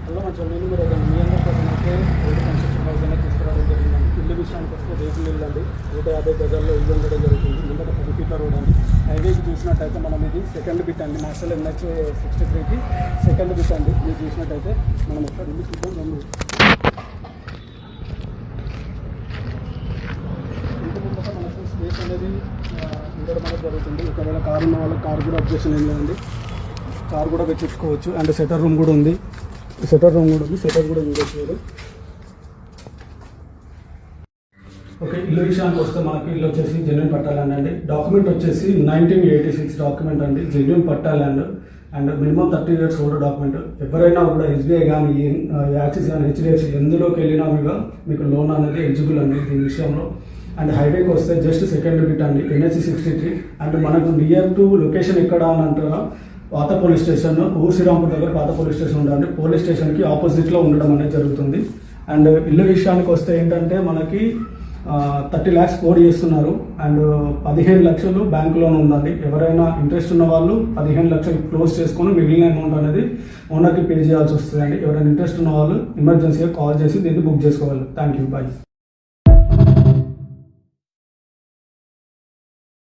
అలా మంచిగా నేను మీరు మీ అందరి కోసం అయితే ఓల్డ్ కన్స్ట్రక్షన్ హౌస్ అనేది తీసుకురావడం జరిగిందండి. ఇల్లు విషయానికి వస్తే రేకులు ఇల్లు అండి, 150 గజాల్లో ఇల్లు ఉండడం జరుగుతుంది. ముందర 10 ఫీట్ల రోడ్ అండి. హైవేకి చూసినట్టయితే మనం ఇది సెకండ్ బిట్ అండి, నేషనల్ NH 63కి సెకండ్ బిట్ అండి. మీరు చూసినట్టయితే మనం ఒకసారి ఇల్లు చూద్దాం. ఇంతకుముందు మనకు స్పేస్ అనేది ఉండడం అనేది జరుగుతుంది. ఒకవేళ కారు ఉన్న వాళ్ళకి కారు కూడా అబ్జెక్షన్ ఏం లేదండి, కార్ కూడా పెట్టించుకోవచ్చు. అండ్ సెటర్ రూమ్ కూడా ఉంది, సెటర్ కూడా చూడొచ్చు. ఓకే, ఇల్లు విషయానికి వస్తే మనకి ఇల్లు వచ్చేసి జెన్యూన్ పట్టా ల్యాండ్ అండి. డాక్యుమెంట్ వచ్చేసి 1986 డాక్యుమెంట్ అండి, genuine patta land. And minimum 30 years old document. ఎవరైనా కూడా SBI కానీ యాక్సిస్ కానీ HDFC ఎందులోకి వెళ్ళినా కూడా మీకు లోన్ అనేది ఎలిజిబుల్ అండి దీని విషయంలో. అండ్ హైవేకి వస్తే జస్ట్ సెకండ్ బిట్ అండి, NH 63. అండ్ మనకు నియర్ టు లొకేషన్ ఎక్కడ అని అంటారా, పాత పోలీస్ స్టేషన్, శ్రీరాంపూర్ దగ్గర పాత పోలీస్ స్టేషన్ ఉండండి. పోలీస్ స్టేషన్కి ఆపోజిట్లో ఉండడం అనేది జరుగుతుంది. అండ్ ఇల్లు విషయానికి వస్తే ఏంటంటే మనకి 30 lakhs కోడ్ చేస్తున్నారు. అండ్ 15 లక్షలు బ్యాంక్ లోన్ ఉందండి. ఎవరైనా ఇంట్రెస్ట్ ఉన్న వాళ్ళు 15 లక్షలు క్లోజ్ చేసుకొని మిగిలిన అమౌంట్ అనేది ఓనర్కి పే చేయాల్సి వస్తుందండి. ఎవరైనా ఇంట్రెస్ట్ ఉన్న వాళ్ళు ఎమర్జెన్సీగా కాల్ చేసి దీన్ని బుక్ చేసుకోవాలి. Thank you, bye.